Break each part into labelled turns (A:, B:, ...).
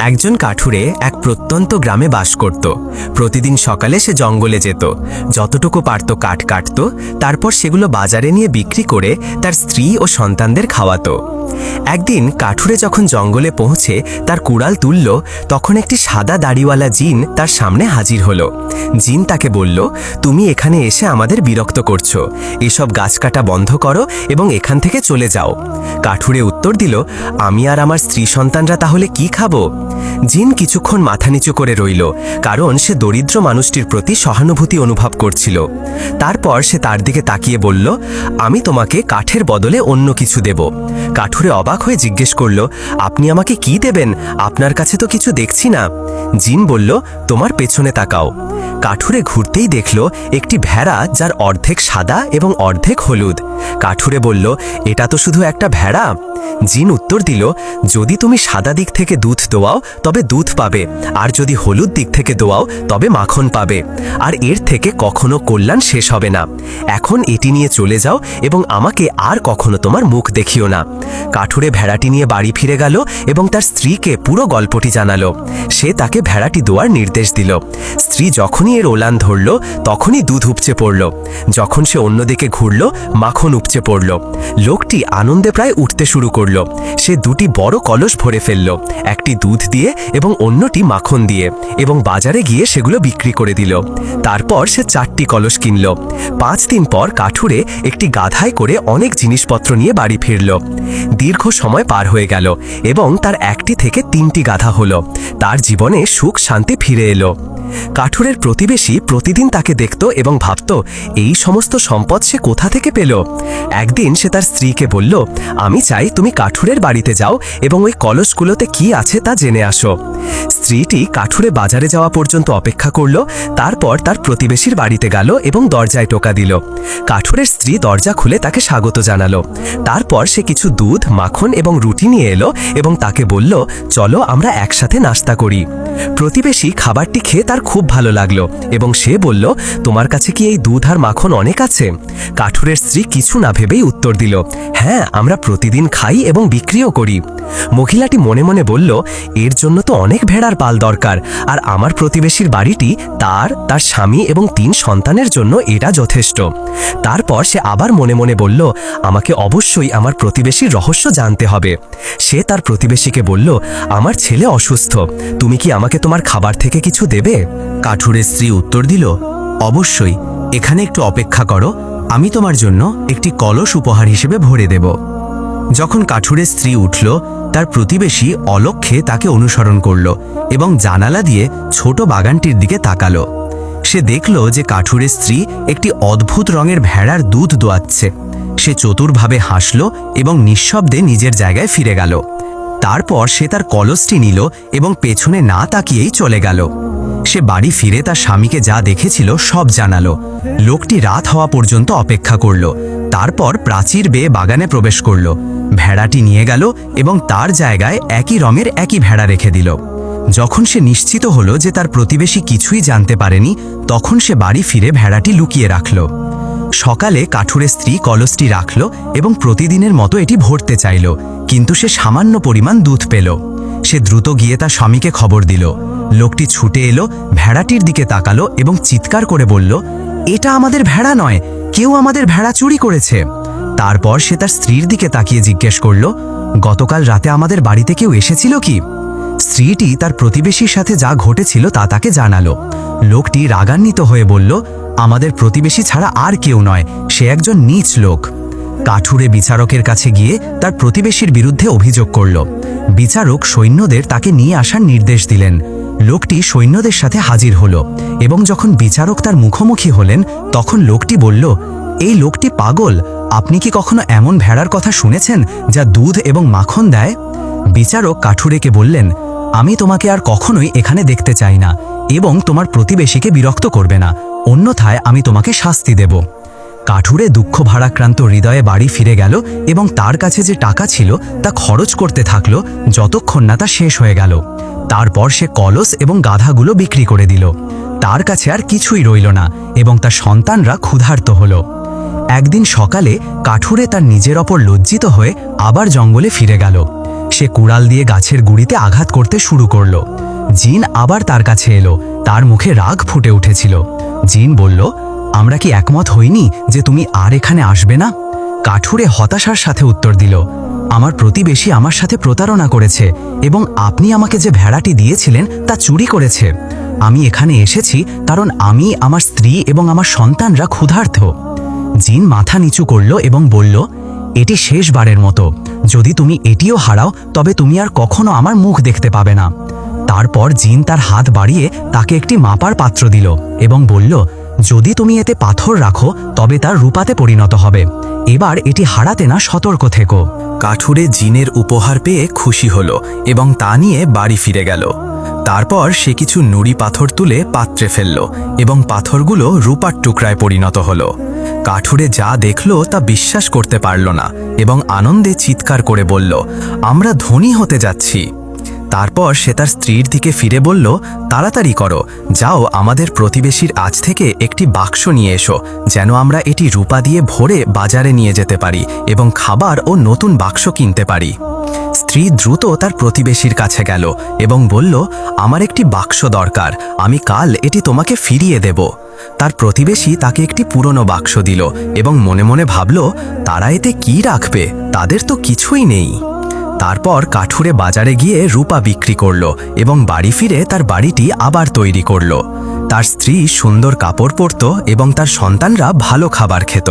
A: একজন কাঠুরে এক প্রত্যন্ত গ্রামে বাস করত। প্রতিদিন সকালে সে জঙ্গলে যেত, যতটুকু পারত কাঠ কাটত, তারপর সেগুলো বাজারে নিয়ে বিক্রি করে তার স্ত্রী ও সন্তানদের খাওয়াতো। একদিন কাঠুরে যখন জঙ্গলে পৌঁছে তার কুড়াল তুলল, তখন একটি সাদা দাড়িওয়ালা জিন তার সামনে হাজির হলো। জিন তাকে বলল, তুমি এখানে এসে আমাদের বিরক্ত করছো, এসব গাছ কাটা বন্ধ করো এবং এখান থেকে চলে যাও। কাঠুরে উত্তর দিল, আমি আর আমার স্ত্রী সন্তানরা তাহলে কি খাবো? জিন কিছুক্ষণ মাথা নিচু করে রইল, কারণ সে দরিদ্র মানুষটির প্রতি সহানুভূতি অনুভব করছিল। তারপর সে তার দিকে তাকিয়ে বলল, আমি তোমাকে কাঠের বদলে অন্য কিছু দেব। কাঠুরে অবাক হয়ে জিজ্ঞেস করল, আপনি আমাকে কি দেবেন? আপনার কাছে তো কিছু দেখছি না। জিন বলল, তোমার পেছনে তাকাও। কাঠুরে ঘুরতেই দেখল একটি ভেড়া, যার অর্ধেক সাদা এবং অর্ধেক হলুদ। কাঠুরে বলল, এটা তো শুধু একটা ভেড়া। জিন উত্তর দিল, যদি তুমি সাদা দিক থেকে দুধ দোয়াও তবে দুধ পাবে, আর যদি হলুদ দিক থেকে দোয়াও তবে মাখন পাবে, আর এর থেকে কখনো কল্যাণ শেষ হবে না। এখন এটি নিয়ে চলে যাও এবং আমাকে আর কখনো তোমার মুখ দেখিও না। কাঠুরে ভেড়াটি নিয়ে বাড়ি ফিরে গেল এবং তার স্ত্রীকে পুরো গল্পটি জানালো। সে তাকে ভেড়াটি দোয়ার নির্দেশ দিল। স্ত্রী যখনই এর ওলান ধরল, তখনই দুধ উপচে পড়ল। যখন সে অন্যদিকে ঘুরল, মাখন উপচে পড়ল। লোকটি আনন্দে প্রায় উঠতে শুরু করল। সে দুটি বড় কলস ভরে ফেলল, একটি দুধ দিয়ে এবং অন্যটি মাখন দিয়ে, এবং বাজারে গিয়ে সেগুলো বিক্রি করে দিল। তারপর সে 4টি কলস কিনল। 5 দিন পর কাঠুরে একটি গাধায় করে অনেক জিনিসপত্র নিয়ে বাড়ি ফিরল। দীর্ঘ সময় পার হয়ে গেল এবং তার 1টি থেকে 3টি গাধা হলো। তার জীবনে সুখ শান্তি ফিরে এলো। কাঠুরের প্রতিবেশী প্রতিদিন তাকে দেখত এবং ভাবত, এই সমস্ত সম্পদ সে কোথা থেকে পেল। একদিন সে তার স্ত্রীকে বলল, আমি চাই তুমি কাঠুরের বাড়িতে যাও এবং ওই কলসগুলোতে কি আছে তা জেনে আসো। স্ত্রীটি কাঠুরে বাজারে যাওয়া পর্যন্ত অপেক্ষা করল। তারপর তার প্রতিবেশীর বাড়িতে গেল এবং দরজায় টোকা দিল। কাঠুরের স্ত্রী দরজা খুলে তাকে স্বাগত জানালো। তারপর সে কিছু দুধ, মাখন এবং রুটি নিয়ে এলো এবং তাকে বলল, চলো আমরা একসাথে নাস্তা করি। প্রতিবেশী খাবারটি খেয়ে তার খুব ভালো লাগলো এবং সে বলল, তোমার কাছে কি এই দুধ আর মাখন অনেক আছে? কাঠুরের স্ত্রী কিছু না ভেবেই উত্তর দিল, হ্যাঁ, আমরা প্রতিদিন খাই এবং বিক্রিও করি। মহিলাটি মনে মনে বলল, এর জন্য তো অনেক ভেড়ার পাল দরকার, আর আমার প্রতিবেশীর বাড়িটি তার স্বামী এবং 3 সন্তানের জন্য এটা যথেষ্ট। তারপর সে আবার মনে মনে বলল, আমাকে অবশ্যই আমার প্রতিবেশীর রহস্য জানতে হবে। সে তার প্রতিবেশীকে বলল, আমার ছেলে অসুস্থ, তুমি কি আমাকে তোমার খাবার থেকে কিছু দেবে? কাঠুরের স্ত্রী উত্তর দিল, অবশ্যই, এখানে একটু অপেক্ষা করো, আমি তোমার জন্য একটি কলস উপহার হিসেবে ভরে দেব। যখন কাঠুরের স্ত্রী উঠল, তার প্রতিবেশী অলক্ষ্যে তাকে অনুসরণ করল এবং জানালা দিয়ে ছোট বাগানটির দিকে তাকালো। সে দেখল যে কাঠুরের স্ত্রী একটি অদ্ভুত রঙের ভেড়ার দুধ দোয়াচ্ছে। সে চতুরভাবে হাসল এবং নিঃশব্দে নিজের জায়গায় ফিরে গেল। তারপর সে তার কলসটি নিল এবং পেছনে না তাকিয়েই চলে গেল। সে বাড়ি ফিরে তার স্বামীকে যা দেখেছিল সব জানালো। লোকটি রাত হওয়া পর্যন্ত অপেক্ষা করল, তারপর প্রাচীর বেয়ে বাগানে প্রবেশ করল। ভেড়াটি নিয়ে গেল এবং তার জায়গায় একই রঙের একই ভেড়া রেখে দিল। যখন সে নিশ্চিত হলো যে তার প্রতিবেশী কিছুই জানতে পারেনি, তখন সে বাড়ি ফিরে ভেড়াটি লুকিয়ে রাখল। সকালে কাঠুরের স্ত্রী কলসটি রাখল এবং প্রতিদিনের মতো এটি ভরতে চাইল, কিন্তু সে সামান্য পরিমাণ দুধ পেল। সে দ্রুত গিয়ে তার স্বামীকে খবর দিল। লোকটি ছুটে এলো, ভেড়াটির দিকে তাকালো এবং চিৎকার করে বলল, এটা আমাদের ভেড়া নয়, কেউ আমাদের ভেড়া চুরি করেছে। তারপর সে তার স্ত্রীর দিকে তাকিয়ে জিজ্ঞেস করল, গতকাল রাতে আমাদের বাড়িতে কেউ এসেছিল কি? স্ত্রীটি তার প্রতিবেশীর সাথে যা ঘটেছিল তা তাকে জানালো। লোকটি রাগান্বিত হয়ে বলল, আমাদের প্রতিবেশী ছাড়া আর কেউ নয়, সে একজন নীচ লোক। কাঠুরে বিচারকের কাছে গিয়ে তার প্রতিবেশীর বিরুদ্ধে অভিযোগ করল। বিচারক সৈন্যদের তাকে নিয়ে আসার নির্দেশ দিলেন। লোকটি সৈন্যদের সাথে হাজির হলো এবং যখন বিচারক তার মুখোমুখি হলেন, তখন লোকটি বলল, এই লোকটি পাগল, আপনি কি কখনো এমন ভেড়ার কথা শুনেছেন যা দুধ এবং মাখন দেয়? বিচারক কাঠুরেকে বললেন, আমি তোমাকে আর কখনোই এখানে দেখতে চাই না এবং তোমার প্রতিবেশীকে বিরক্ত করবে না, অন্যথায় আমি তোমাকে শাস্তি দেব। কাঠুরে দুঃখ ভারাক্রান্ত হৃদয়ে বাড়ি ফিরে গেল এবং তার কাছে যে টাকা ছিল তা খরচ করতে থাকল যতক্ষণ না তা শেষ হয়ে গেল। তারপর সে কলস এবং গাধাগুলো বিক্রি করে দিল। তার কাছে আর কিছুই রইল না এবং তার সন্তানরা ক্ষুধার্ত হল। একদিন সকালে কাঠুরে তার নিজের ওপর লজ্জিত হয়ে আবার জঙ্গলে ফিরে গেল।
B: সে কুড়াল দিয়ে গাছের গুড়িতে আঘাত করতে শুরু করলো। জিন আবার তার কাছে এলো, তার মুখে রাগ ফুটে উঠেছিল। জিন বলল, আমরা কি একমত হইনি যে তুমি আর এখানে আসবে না? কাঠুরে হতাশার সাথে উত্তর দিল, আমার প্রতিবেশী আমার সাথে প্রতারণা করেছে এবং আপনি আমাকে যে ভেড়াটি দিয়েছিলেন তা চুরি করেছে। আমি এখানে এসেছি কারণ আমি, আমার স্ত্রী এবং আমার সন্তানরা ক্ষুধার্ত। জিন মাথা নিচু করল এবং বলল, এটি শেষবারের মতো। যদি তুমি এটিও হারাও তবে তুমি আর কখনো আমার মুখ দেখতে পাবে না। তারপর জিন তার হাত বাড়িয়ে তাকে একটি মাপার পাত্র দিল এবং বলল, যদি তুমি এতে পাথর রাখো তবে তার রূপাতে পরিণত হবে। এবার এটি হারাতে না সতর্ক থেকো।
A: কাঠুরে জিনের উপহার পেয়ে খুশি হলো এবং তা নিয়ে বাড়ি ফিরে গেল। তারপর সে কিছু নুড়ি পাথর তুলে পাত্রে ফেলল এবং পাথরগুলো রূপার টুকরায় পরিণত হলো। কাঠুরে যা দেখল তা বিশ্বাস করতে পারল না এবং আনন্দে চিৎকার করে বলল, আমরা ধনী হতে যাচ্ছি। তারপর সে তার স্ত্রীর দিকে ফিরে বলল, তাড়াতাড়ি করো, যাও আমাদের প্রতিবেশীর আজ থেকে একটি বাক্স নিয়ে এসো, যেন আমরা এটি রূপা দিয়ে ভরে বাজারে নিয়ে যেতে পারি এবং খাবার ও নতুন বাক্স কিনতে পারি। স্ত্রী দ্রুত তার প্রতিবেশীর কাছে গেল এবং বলল, আমার একটি বাক্স দরকার, আমি কাল এটি তোমাকে ফিরিয়ে দেব। তার প্রতিবেশী তাকে একটি পুরনো বাক্স দিল এবং মনে মনে ভাবল, তারা এতে কি রাখবে, তাদের তো কিছুই নেই। তারপর কাঠুরে বাজারে গিয়ে রূপা বিক্রি করল এবং বাড়ি ফিরে তার বাড়িটি আবার তৈরি করল। তার স্ত্রী সুন্দর কাপড় পরত এবং তার সন্তানরা ভালো খাবার খেত।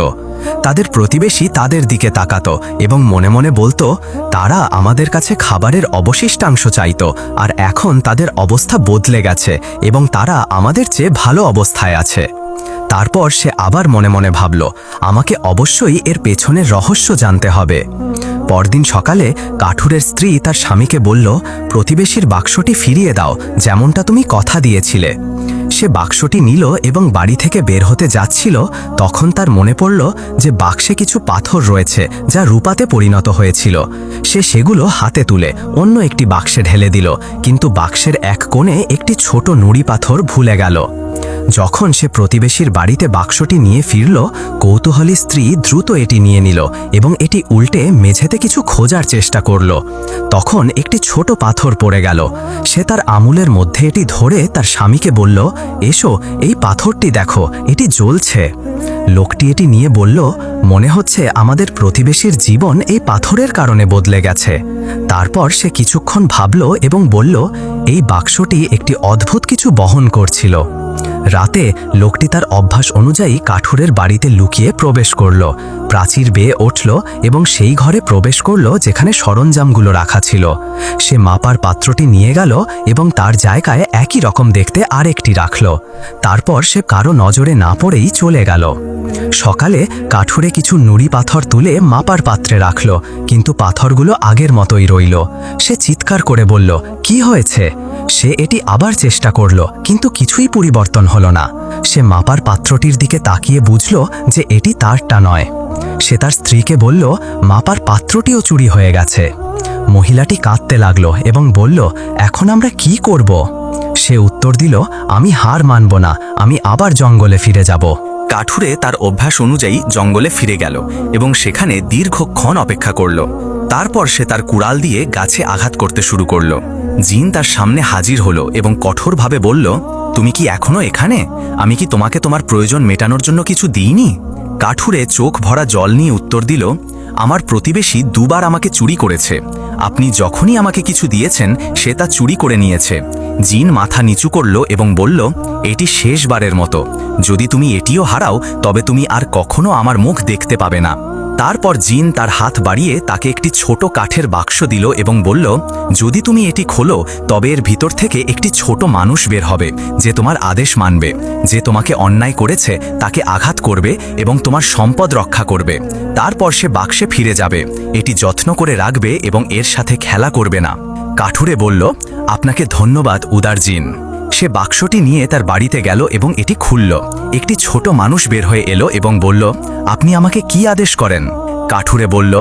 A: তাদের প্রতিবেশী তাদের দিকে তাকাতো এবং মনে মনে বলতো, তারা আমাদের কাছে খাবারের অবশিষ্টাংশ চাইত, আর এখন তাদের অবস্থা বদলে গেছে এবং তারা আমাদের চেয়ে ভালো অবস্থায় আছে। তারপর সে আবার মনে মনে ভাবল, আমাকে অবশ্যই এর পেছনের রহস্য জানতে হবে। পরদিন সকালে কাঠুরের স্ত্রী তার স্বামীকে বলল, প্রতিবেশীর বাক্সটি ফিরিয়ে দাও, যেমনটা তুমি কথা দিয়েছিলে। সে বাক্সটি নিল এবং বাড়ি থেকে বের হতে যাচ্ছিল, তখন তার মনে পড়ল যে বাক্সে কিছু পাথর রয়েছে যা রূপাতে পরিণত হয়েছিল। সে সেগুলো হাতে তুলে অন্য একটি বাক্সে ঢেলে দিল, কিন্তু বাক্সের এক কোণে একটি ছোট নুড়ি পাথর ভুলে গেল। যখন সে প্রতিবেশীর বাড়িতে বাক্সটি নিয়ে ফিরল, কৌতূহলী স্ত্রী দ্রুত এটি নিয়ে নিল এবং এটি উল্টে মেঝেতে কিছু খোঁজার চেষ্টা করল। তখন একটি ছোট পাথর পড়ে গেল। সে তার আঙুলের মধ্যে এটি ধরে তার স্বামীকে বলল, এসো, এই পাথরটি দেখো, এটি জ্বলছে। লোকটি এটি নিয়ে বলল, মনে হচ্ছে আমাদের প্রতিবেশীর জীবন এই পাথরের কারণে বদলে গেছে। তারপর সে কিছুক্ষণ ভাবল এবং বলল, এই বাক্সটি একটি অদ্ভুত কিছু বহন করছিল। রাতে লোকটি তার অভ্যাস অনুযায়ী কাঠুরের বাড়িতে লুকিয়ে প্রবেশ করল, প্রাচীর বেয়ে উঠল এবং সেই ঘরে প্রবেশ করল যেখানে সরঞ্জামগুলো রাখা ছিল। সে মাপার পাত্রটি নিয়ে গেল এবং তার জায়গায় একই রকম দেখতে আরেকটি রাখল। তারপর সে কারো নজরে না পড়েই চলে গেল। সকালে কাঠুরে কিছু নুড়ি পাথর তুলে মাপার পাত্রে রাখল, কিন্তু পাথরগুলো আগের মতোই রইল। সে চিৎকার করে বলল, কি হয়েছে? সে এটি আবার চেষ্টা করল, কিন্তু কিছুই পরিবর্তন হলো না। সে মাপার পাত্রটির দিকে তাকিয়ে বুঝল যে এটি তারটা নয়। সে তার স্ত্রীকে বলল, মাপার পাত্রটিও চুরি হয়ে গেছে। মহিলাটি কাঁদতে লাগলো এবং বলল, এখন আমরা কি করব? সে উত্তর দিল, আমি হার মানব না, আমি আবার জঙ্গলে ফিরে যাব।
C: কাঠুরে তার অভ্যাস অনুযায়ী জঙ্গলে ফিরে গেল এবং সেখানে দীর্ঘক্ষণ অপেক্ষা করল। তারপর সে তার কুড়াল দিয়ে গাছে আঘাত করতে শুরু করল। জিন তার সামনে হাজির হলো এবং কঠোরভাবে বলল, তুমি কি এখনো এখানে? আমি কি তোমাকে তোমার প্রয়োজন মেটানোর জন্য কিছু দিইনি? কাঠুরে চোখ ভরা জল নিয়ে উত্তর দিল, আমার প্রতিবেশী দুবার আমাকে চুরি করেছে। আপনি যখনই আমাকে কিছু দিয়েছেন সে তা চুরি করে নিয়েছে। জিন মাথা নিচু করল এবং বলল, এটি শেষবারের মতো। যদি তুমি এটিও হারাও তবে তুমি আর কখনো আমার মুখ দেখতে পাবে না। তারপর জিন তার হাত বাড়িয়ে তাকে একটি ছোট কাঠের বাক্স দিল এবং বলল, যদি তুমি এটি খোলো তবে এর ভিতর থেকে একটি ছোট মানুষ বের হবে যে তোমার আদেশ মানবে, যে তোমাকে অন্যায় করেছে তাকে আঘাত করবে এবং তোমার সম্পদ রক্ষা করবে। তারপর সে বাক্সে ফিরে যাবে, এটি যত্ন করে রাখবে এবং এর সাথে খেলা করবে না। কাঠুরে বলল, আপনাকে ধন্যবাদ উদার জিন। সে বাক্সটি নিয়ে তার বাড়িতে গেল এবং এটি খুলল। একটি ছোট মানুষ বের হয়ে এলো এবং বলল, আপনি আমাকে কি আদেশ করেন? কাঠুরে বলল,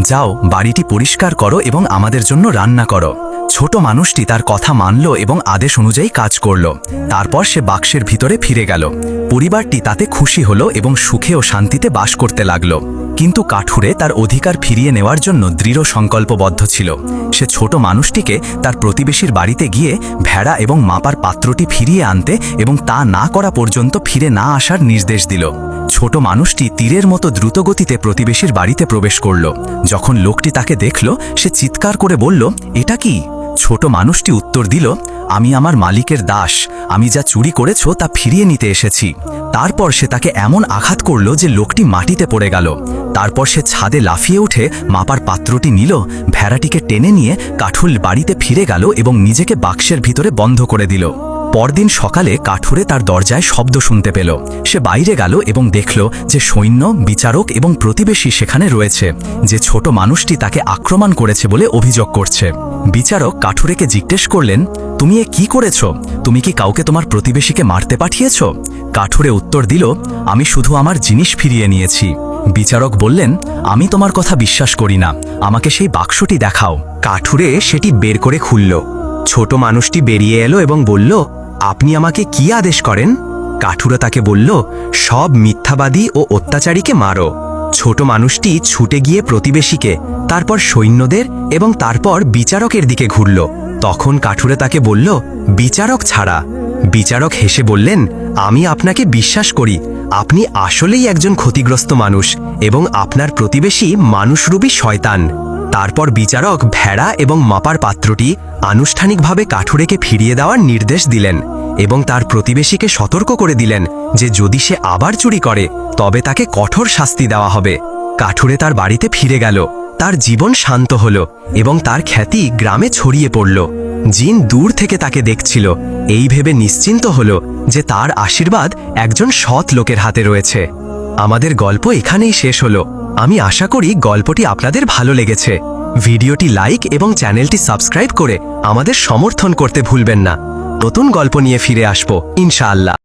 C: যাও, বাড়িটি পরিষ্কার করো এবং আমাদের জন্য রান্না করো। ছোট মানুষটি তার কথা মানল এবং আদেশ অনুযায়ী কাজ করল। তারপর সে বাক্সের ভিতরে ফিরে গেল। পরিবারটি তাতে খুশি হলো এবং সুখে ও শান্তিতে বাস করতে লাগলো। কিন্তু কাঠুরে তার অধিকার ফিরিয়ে নেওয়ার জন্য দৃঢ় সংকল্পবদ্ধ ছিল। সে ছোট মানুষটিকে তার প্রতিবেশীর বাড়িতে গিয়ে ভেড়া এবং মাপার পাত্রটি ফিরিয়ে আনতে এবং তা না করা পর্যন্ত ফিরে না আসার নির্দেশ দিল। ছোট মানুষটি তীরের মতো দ্রুতগতিতে প্রতিবেশীর বাড়িতে প্রবেশ করল। যখন লোকটি তাকে দেখল, সে চিৎকার করে বলল, এটা কি? ছোট মানুষটি উত্তর দিল, আমি আমার মালিকের দাস, আমি যা চুরি করেছ তা ফিরিয়ে নিতে এসেছি। তারপর সে তাকে এমন আঘাত করল যে লোকটি মাটিতে পড়ে গেল। তারপর সে ছাদে লাফিয়ে উঠে মাপার পাত্রটি নিল, ভেড়াটিকে টেনে নিয়ে কাঠুর বাড়িতে ফিরে গেল এবং নিজেকে বাক্সের ভিতরে বন্ধ করে দিল। পরদিন সকালে কাঠুরে তার দরজায় শব্দ শুনতে পেল। সে বাইরে গেল এবং দেখল যে সৈন্য, বিচারক এবং প্রতিবেশী সেখানে রয়েছে, যে ছোট মানুষটি তাকে আক্রমণ করেছে বলে অভিযোগ করছে। বিচারক কাঠুরেকে জিজ্ঞেস করলেন, তুমি এ কি করেছ? তুমি কি কাউকে তোমার প্রতিবেশীকে মারতে পাঠিয়েছ? কাঠুরে উত্তর দিল, আমি শুধু আমার জিনিস ফিরিয়ে নিয়েছি। বিচারক বললেন, আমি তোমার কথা বিশ্বাস করি না, আমাকে সেই বাক্সটি দেখাও।
A: কাঠুরে সেটি বের করে খুলল। ছোট মানুষটি বেরিয়ে এলো এবং বলল, আপনি আমাকে কি আদেশ করেন? কাঠুরে তাকে বলল, সব মিথ্যাবাদী ও অত্যাচারীকে মারো। ছোট মানুষটি ছুটে গিয়ে প্রতিবেশীকে, তারপর সৈন্যদের এবং তারপর বিচারকের দিকে ঘুরল। তখন কাঠুরে তাকে বলল, বিচারক ছাড়া। বিচারক হেসে বললেন, আমি আপনাকে বিশ্বাস করি, আপনি আসলেই একজন ক্ষতিগ্রস্ত মানুষ এবং আপনার প্রতিবেশী মানুষরূপী শয়তান। তারপর বিচারক ভেড়া এবং মাপার পাত্রটি আনুষ্ঠানিকভাবে কাঠুরেকে ফিরিয়ে দেওয়ার নির্দেশ দিলেন এবং তার প্রতিবেশীকে সতর্ক করে দিলেন যে যদি সে আবার চুরি করে তবে তাকে কঠোর শাস্তি দেওয়া হবে। কাঠুরে তার বাড়িতে ফিরে গেল, তার জীবন শান্ত হল এবং তার খ্যাতি গ্রামে ছড়িয়ে পড়ল। জিন দূর থেকে তাকে দেখছিল, এই ভেবে নিশ্চিন্ত হল যে তার আশীর্বাদ একজন সৎ লোকের হাতে রয়েছে। আমাদের গল্প এখানেই শেষ হলো। আমি আশা করি গল্পটি আপনাদের ভালো লেগেছে। ভিডিওটি লাইক এবং চ্যানেলটি সাবস্ক্রাইব করে আমাদের সমর্থন করতে ভুলবেন না। নতুন গল্প নিয়ে ফিরে আসব ইনশাআল্লাহ।